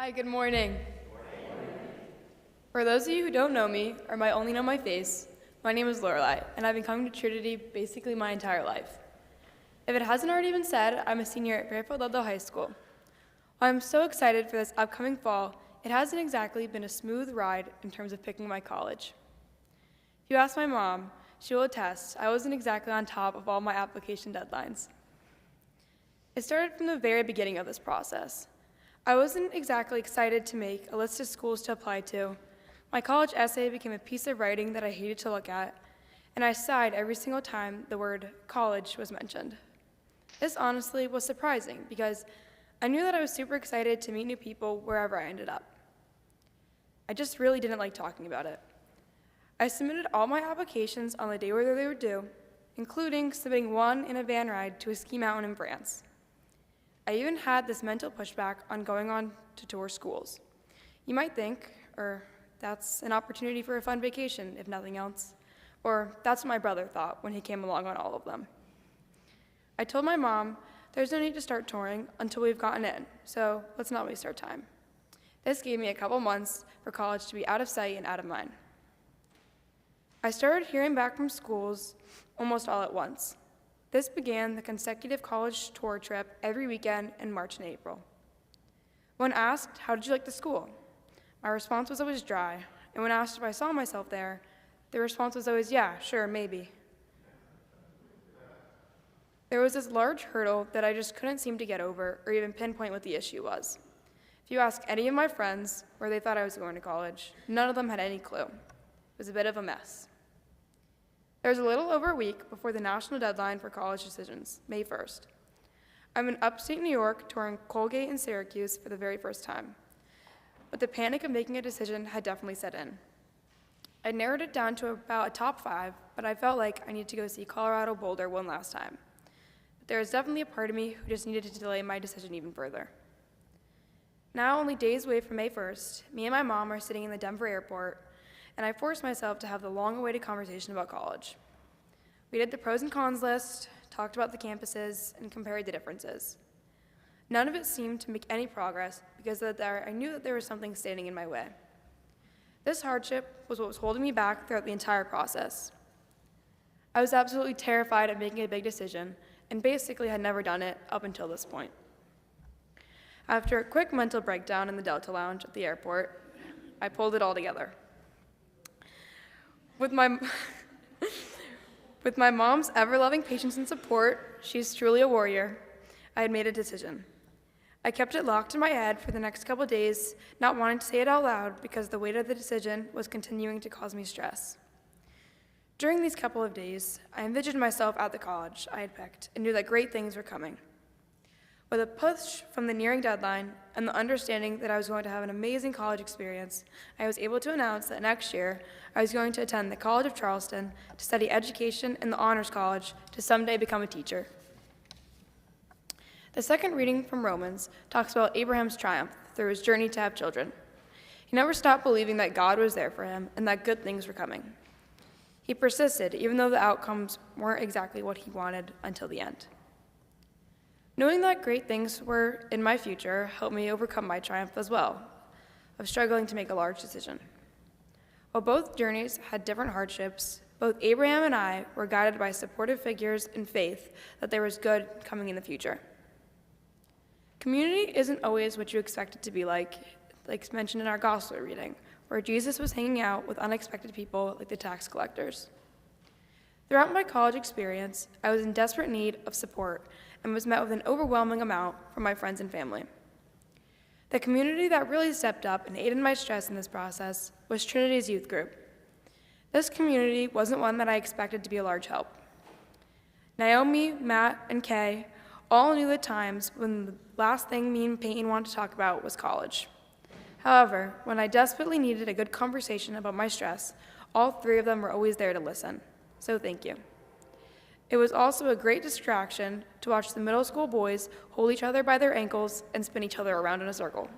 Hi, good morning. For those of you who don't know me or might only know my face, my name is Lorelei, and I've been coming to Trinity basically my entire life. If it hasn't already been said, I'm a senior at Fairfield Ludlow High School. While I'm so excited for this upcoming fall, it hasn't exactly been a smooth ride in terms of picking my college. If you ask my mom, she will attest I wasn't exactly on top of all my application deadlines. It started from the very beginning of this process. I wasn't exactly excited to make a list of schools to apply to. My college essay became a piece of writing that I hated to look at, and I sighed every single time the word college was mentioned. This honestly was surprising because I knew that I was super excited to meet new people wherever I ended up. I just really didn't like talking about it. I submitted all my applications on the day where they were due, including submitting one in a van ride to a ski mountain in France. I even had this mental pushback on going on to tour schools. You might think, that's an opportunity for a fun vacation, if nothing else. Or that's what my brother thought when he came along on all of them. I told my mom, there's no need to start touring until we've gotten in, so let's not waste our time. This gave me a couple months for college to be out of sight and out of mind. I started hearing back from schools almost all at once. This began the consecutive college tour trip every weekend in March and April. When asked, how did you like the school? My response was always dry, and when asked if I saw myself there, the response was always, yeah, sure, maybe. There was this large hurdle that I just couldn't seem to get over or even pinpoint what the issue was. If you ask any of my friends where they thought I was going to college, none of them had any clue. It was a bit of a mess. There was a little over a week before the national deadline for college decisions, May 1st. I'm in upstate New York touring Colgate and Syracuse for the very first time. But the panic of making a decision had definitely set in. I narrowed it down to about a top 5, but I felt like I needed to go see Colorado Boulder one last time. But there was definitely a part of me who just needed to delay my decision even further. Now, only days away from May 1st, me and my mom are sitting in the Denver airport, and I forced myself to have the long-awaited conversation about college. We did the pros and cons list, talked about the campuses, and compared the differences. None of it seemed to make any progress because I knew that there was something standing in my way. This hardship was what was holding me back throughout the entire process. I was absolutely terrified of making a big decision and basically had never done it up until this point. After a quick mental breakdown in the Delta Lounge at the airport, I pulled it all together. With my mom's ever-loving patience and support, she's truly a warrior, I had made a decision. I kept it locked in my head for the next couple days, not wanting to say it out loud because the weight of the decision was continuing to cause me stress. During these couple of days, I envisioned myself at the college I had picked and knew that great things were coming. With a push from the nearing deadline and the understanding that I was going to have an amazing college experience, I was able to announce that next year I was going to attend the College of Charleston to study education in the Honors College to someday become a teacher. The second reading from Romans talks about Abraham's triumph through his journey to have children. He never stopped believing that God was there for him and that good things were coming. He persisted even though the outcomes weren't exactly what he wanted until the end. Knowing that great things were in my future helped me overcome my triumph as well, of struggling to make a large decision. While both journeys had different hardships, both Abraham and I were guided by supportive figures and faith that there was good coming in the future. Community isn't always what you expect it to be like mentioned in our gospel reading, where Jesus was hanging out with unexpected people like the tax collectors. Throughout my college experience, I was in desperate need of support and was met with an overwhelming amount from my friends and family. The community that really stepped up and aided my stress in this process was Trinity's youth group. This community wasn't one that I expected to be a large help. Naomi, Matt, and Kay all knew the times when the last thing me and Peyton wanted to talk about was college. However, when I desperately needed a good conversation about my stress, all 3 of them were always there to listen. So thank you. It was also a great distraction to watch the middle school boys hold each other by their ankles and spin each other around in a circle.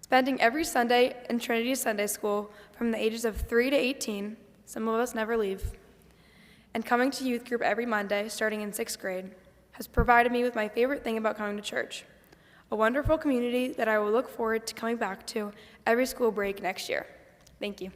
Spending every Sunday in Trinity Sunday School from the ages of 3 to 18, some of us never leave, and coming to youth group every Monday starting in 6th grade has provided me with my favorite thing about coming to church, a wonderful community that I will look forward to coming back to every school break next year. Thank you.